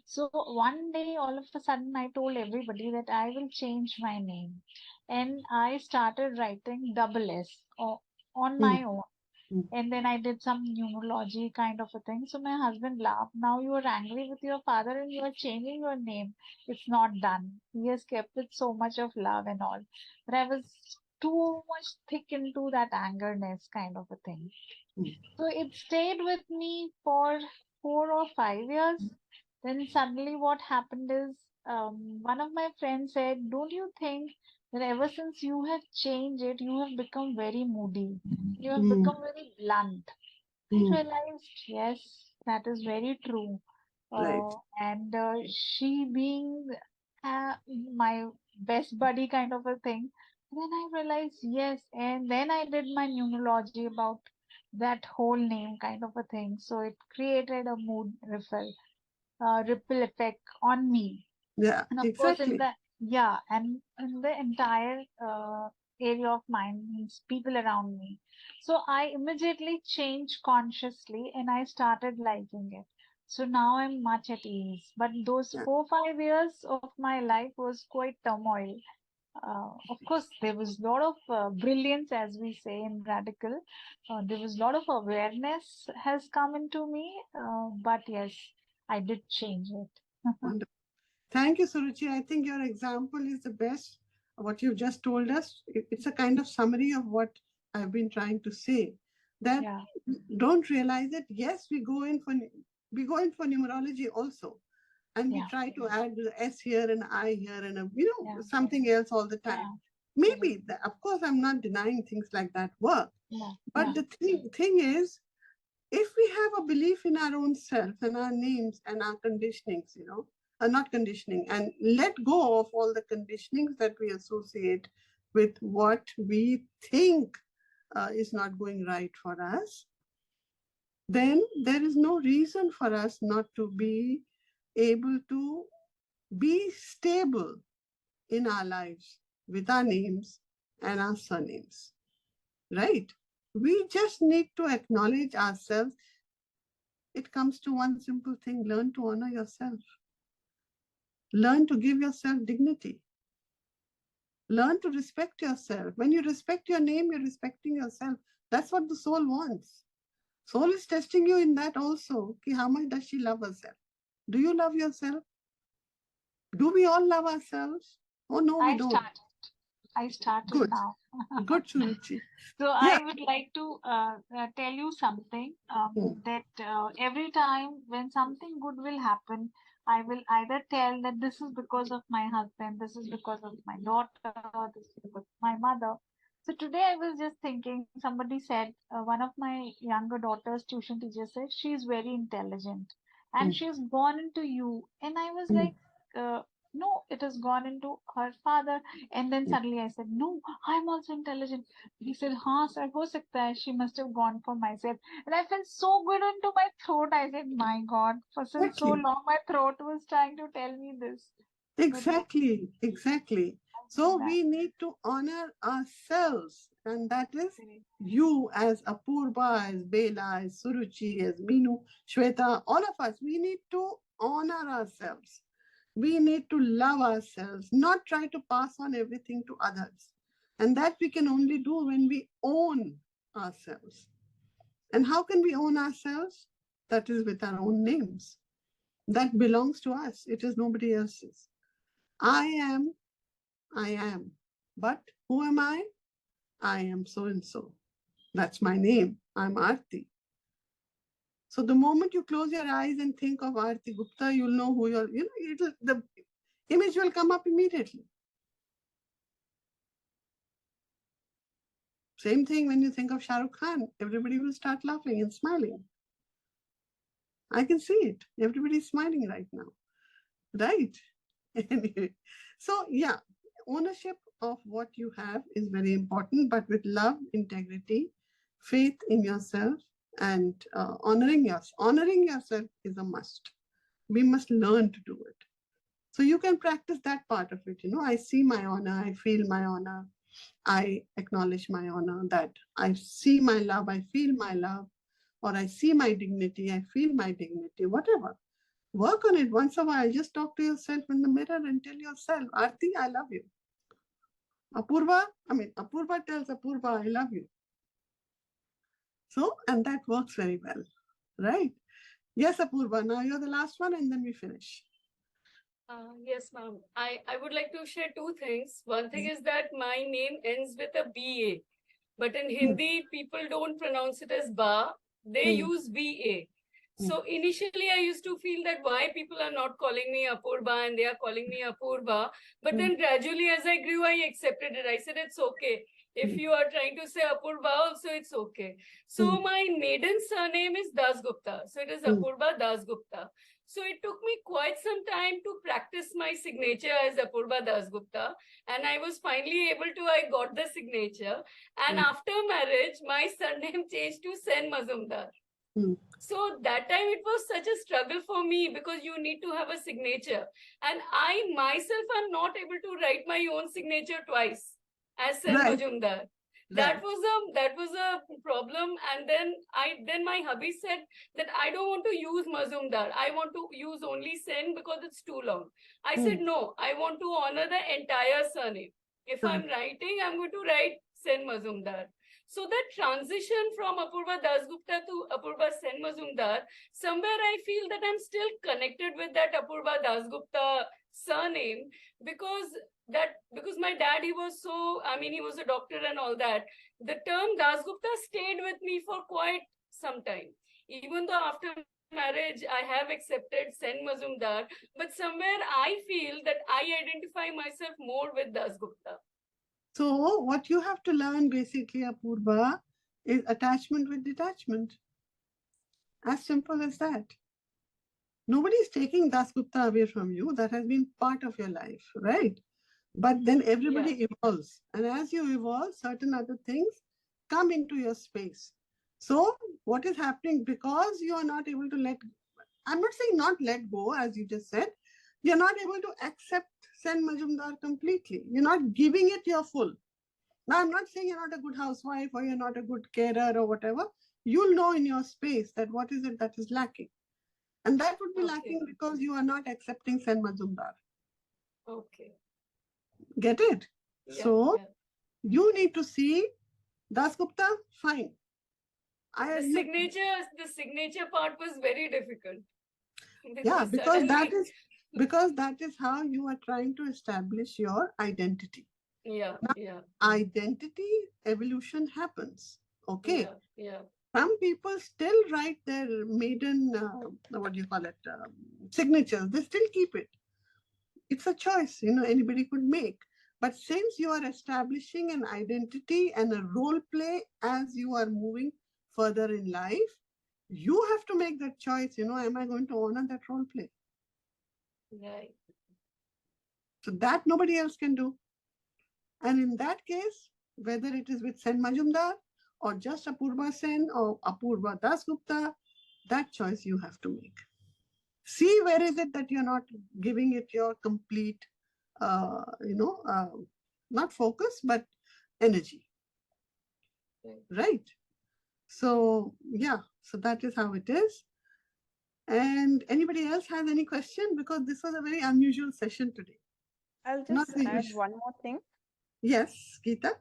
So one day all of a sudden I told everybody that I will change my name, and I started writing double S on Mm. my own. Mm. And then I did some numerology kind of a thing. So my husband laughed. Now you are angry with your father and you are changing your name. It's not done. He has kept with so much of love and all. But I was too much thick into that angerness kind of a thing. Mm. So it stayed with me for 4 or 5 years. Then suddenly what happened is one of my friends said, "Don't you think that ever since you have changed it, you have become very moody. You have Mm. become very blunt." I Mm. realized, yes, that is very true. Right. And she being my best buddy kind of a thing, then I realized, yes. And then I did my numerology about that whole name kind of a thing. So it created a ripple effect on me. Yeah, And of course, in exactly. the yeah, and in the entire area of mine means people around me. So I immediately changed consciously and I started liking it. So now I'm much at ease. But those Yeah. 4 5 years of my life was quite turmoil. Of course, there was a lot of brilliance, as we say in Radical. There was a lot of awareness has come into me. But yes, I did change it. Wonderful. Thank you, Suruchi. I think your example is the best. What you've just told us, it's a kind of summary of what I've been trying to say. That Yeah, don't realize it. Yes, we go in for numerology also, and we yeah, try to add the S here and I here and yeah, something else all the time. yeah, correct. Maybe, of course, I'm not denying things like that work, Yeah, but yeah, the thing is, if we have a belief in our own self and our names and our conditionings, are not conditioning, and let go of all the conditionings that we associate with what we think is not going right for us, then there is no reason for us not to be able to be stable in our lives with our names and our surnames, right? We just need to acknowledge ourselves. It comes to one simple thing: learn to honor yourself, learn to give yourself dignity, learn to respect yourself. When you respect your name, you're respecting yourself. That's what the soul wants. Soul is testing you in that also. Okay, how much does she love herself? Do you love yourself? Do we all love ourselves? Oh no, we I don't. started. I started Good, now. good, Suruchi. So Yeah. I would like to tell you something Hmm. that every time when something good will happen, I will either tell that this is because of my husband, this is because of my daughter, this is because of my mother. So today I was just thinking, somebody said, one of my younger daughter's tuition teacher said, she's very intelligent Hmm. and she's gone into you. And I was Hmm. like, no, it has gone into her father. And then Hmm. suddenly I said, no, I'm also intelligent. He said, हाँ sir, हो सकता है. She must have gone for myself. And I felt so good into my throat. I said, my God, for since so Exactly. long my throat was trying to tell me this. But yes, Exactly, exactly. I've So done that. we need to honor ourselves, and that is Correct. you as Apurva, as Bela, as Suruchi, as Meenu, Shweta, all of us. We need to honor ourselves. We need to love ourselves, not try to pass on everything to others. And that we can only do when we own ourselves. And how can we own ourselves? That is with our own names. That belongs to us, it is nobody else's. I am, I am. But who am I? I am so and so. That's my name. I'm Arati. So the moment you close your eyes and think of Arati Gupta, you'll know who you're, the image will come up immediately. Same thing when you think of Shah Rukh Khan, everybody will start laughing and smiling. I can see it. Everybody's smiling right now. Right? Anyway, so yeah, ownership of what you have is very important, but with love, integrity, faith in yourself, and honoring yourself is a must. We must learn to do it. So you can practice that part of it. I see my honor, I feel my honor, I acknowledge my honor, that I see my love, I feel my love, or I see my dignity, I feel my dignity, whatever. Work on it once a while. Just talk to yourself in the mirror and tell yourself, Arati, I love you. Apurva tells Apurva, I love you. So, and that works very well, right? Yes, Apurva, now you're the last one and then we finish. Yes, ma'am. I would like to share two things. One thing is that my name ends with a BA, but in Hindi, people don't pronounce it as Ba, they use BA. So initially, I used to feel that why people are not calling me Apurva and they are calling me Apurva. But then gradually, as I grew, I accepted it. I said, it's okay. If you are trying to say Apurva also, it's okay. So my maiden surname is Dasgupta. So it is Apurva Dasgupta. So it took me quite some time to practice my signature as Apurva Dasgupta. And I was finally I got the signature. And after marriage, my surname changed to Sen Mazumdar. So that time it was such a struggle for me because you need to have a signature. And I myself am not able to write my own signature twice as Sen Majumdar. That was a problem. And then my hubby said that I don't want to use Mazumdar. I want to use only Sen because it's too long. I said, no, I want to honor the entire surname. If I'm writing, I'm going to write Sen Mazumdar. So that transition from Apurva Dasgupta to Apurva Sen Mazumdar, somewhere I feel that I'm still connected with that Apurva Dasgupta surname because my dad, he was a doctor and all that. The term Dasgupta stayed with me for quite some time. Even though after marriage, I have accepted Sen Mazumdar, but somewhere I feel that I identify myself more with Dasgupta. So what you have to learn basically, Apurva, is attachment with detachment. As simple as that. Nobody is taking Dasgupta away from you. That has been part of your life, right? But then everybody evolves. And as you evolve, certain other things come into your space. So what is happening, because you are not able to I'm not saying not let go, as you just said, you're not able to accept Sen Majumdar completely. You're not giving it your full. Now, I'm not saying you're not a good housewife or you're not a good carer or whatever. You'll know in your space that what is it that is lacking. And that would be lacking because you are not accepting Sen Majumdar. Okay. Get it? So you need to see Dasgupta, fine. The signature part was very difficult. Because that is how you are trying to establish your identity. Identity evolution happens. Okay. Some people still write their maiden, signatures. They still keep it. It's a choice, anybody could make. But since you are establishing an identity and a role play as you are moving further in life, you have to make that choice. Am I going to honor that role play? Right. So that nobody else can do. And in that case, whether it is with Sen Majumdar or just Apurva Sen or Apurva Dasgupta, that choice you have to make. See where is it that you're not giving it your complete, not focus, but energy. Right? So, so that is how it is. And anybody else has any question? Because this was a very unusual session today. I'll just add one more thing. Yes, Geeta.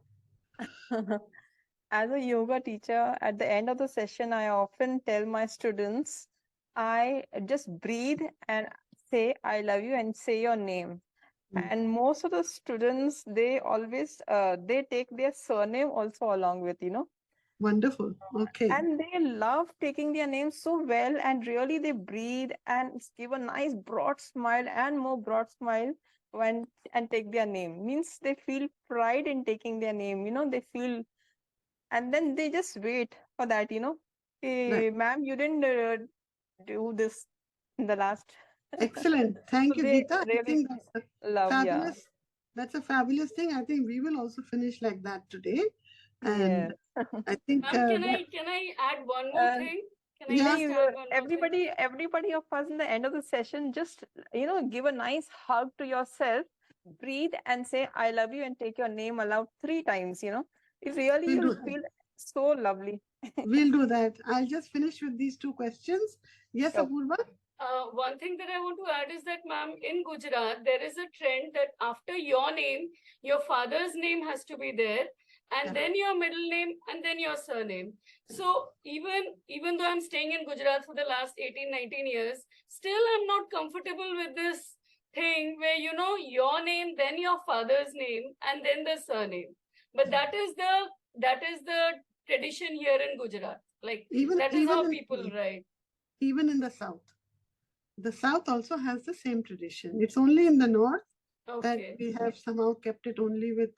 As a yoga teacher, at the end of the session, I often tell my students, I just breathe and say, I love you and say your name. And most of the students, they always, they take their surname also along with, Wonderful. Okay. And they love taking their names so well, and really they breathe and give a nice broad smile and more broad smile and take their name. Means they feel pride in taking their name, they feel, and then they just wait for that, hey, ma'am, you didn't do this in the last. Excellent. Thank you, Geeta. Really I think that's fabulous. That's a fabulous thing. I think we will also finish like that today. And I think can I add one more thing? Can I Yeah. just add one more thing? Everybody of us in the end of the session, just, give a nice hug to yourself, breathe and say, I love you, and take your name aloud 3 times, It really, We'll do you'll that. feel so lovely. We'll do that. I'll just finish with these 2 questions. Yes, Sure. Apurva? One thing that I want to add is that, ma'am, in Gujarat, there is a trend that after your name, your father's name has to be there, and Yeah. then your middle name, and then your surname. So even though I'm staying in Gujarat for the last 18, 19 years, still I'm not comfortable with this thing where, your name, then your father's name, and then the surname. But that is the tradition here in Gujarat. Like, that is how people write. Even in the South. The South also has the same tradition. It's only in the North that Okay. we have somehow kept it only with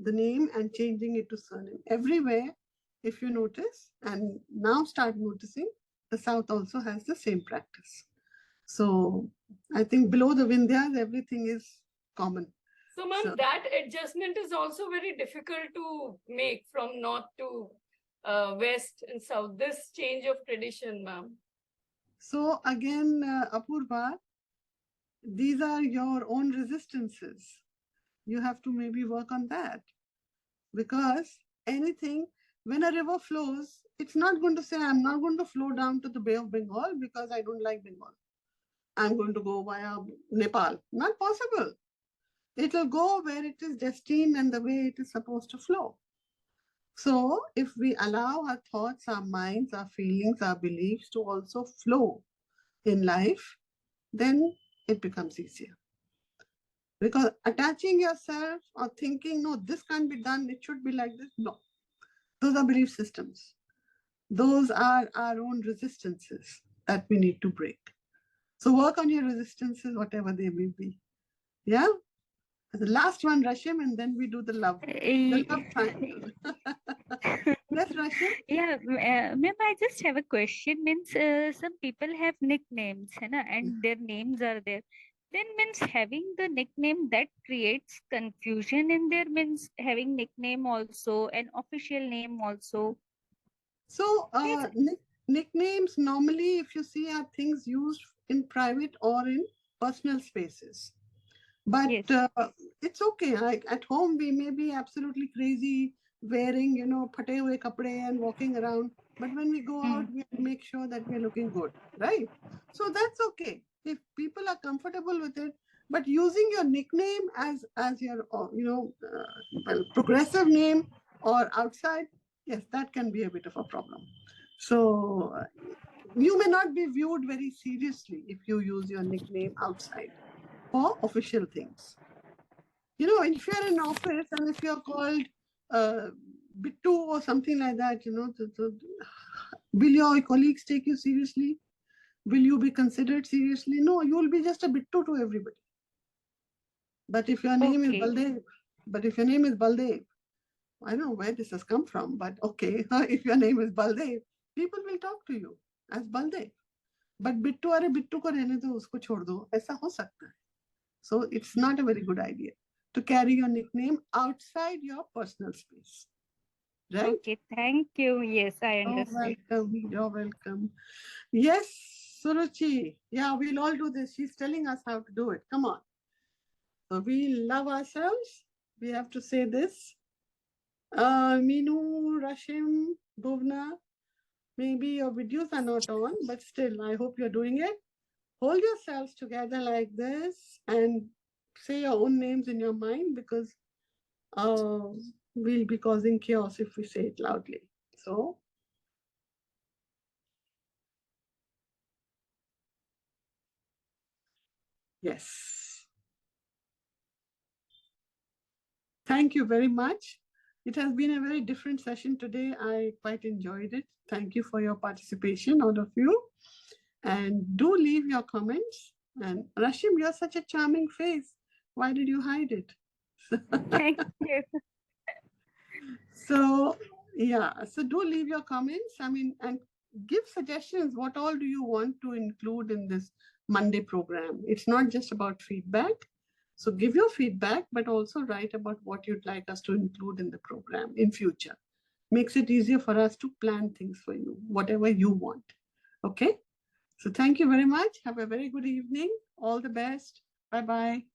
the name and changing it to surname. Everywhere, if you notice, and now start noticing, the South also has the same practice. So I think below the Vindhyas, everything is common. So, ma'am, that adjustment is also very difficult to make from north to west and south. This change of tradition, ma'am. So again, Apurva, these are your own resistances. You have to maybe work on that, because anything, when a river flows, it's not going to say, I'm not going to flow down to the Bay of Bengal because I don't like Bengal. I'm going to go via Nepal. Not possible. It will go where it is destined and the way it is supposed to flow. So if we allow our thoughts, our minds, our feelings, our beliefs to also flow in life, then it becomes easier. Because attaching yourself or thinking, no, this can't be done, it should be like this, no. Those are belief systems. Those are our own resistances that we need to break. So work on your resistances, whatever they may be. Yeah? The last one, Rashim, and then we do the love. The love triangle. Yes, Rashim? Yeah, ma'am, I just have a question. Means some people have nicknames, है ना, and their names are there. Then means having the nickname that creates confusion in there, means having nickname also, an official name also. So nicknames normally, if you see, are things used in private or in personal spaces. But Yes. It's okay. Like at home, we may be absolutely crazy wearing, phate hue kapde and walking around. But when we go out, we make sure that we're looking good, right? So that's okay if people are comfortable with it. But using your nickname as your, well, progressive name or outside, yes, that can be a bit of a problem. So you may not be viewed very seriously if you use your nickname outside for official things. If you're in office and if you're called Bittu or something like that, will your colleagues take you seriously? Will you be considered seriously? No, you will be just a Bittu to everybody. But if your name is Baldev, I don't know where this has come from, but okay, if your name is Baldev, people will talk to you as Baldev. But Bittu, अरे बिट्टू को रहने दो, उसको छोड़ दो, ऐसा हो सकता है. So it's not a very good idea to carry your nickname outside your personal space. Right? Okay, thank you. Yes, I understand. You're welcome. Yes, Suruchi. Yeah, we'll all do this. She's telling us how to do it. Come on. So we love ourselves. We have to say this. Meenu, Rashim, Bhuvna, maybe your videos are not on, but still, I hope you're doing it. Hold yourselves together like this and say your own names in your mind, because we'll be causing chaos if we say it loudly. So, yes. Thank you very much. It has been a very different session today. I quite enjoyed it. Thank you for your participation, all of you. And do leave your comments. And Rashim, you're such a charming face. Why did you hide it? Thank you. So, yeah, so do leave your comments. And give suggestions. What all do you want to include in this Monday program? It's not just about feedback. So give your feedback, but also write about what you'd like us to include in the program in future. Makes it easier for us to plan things for you, whatever you want. Okay. So thank you very much. Have a very good evening. All the best. Bye-bye.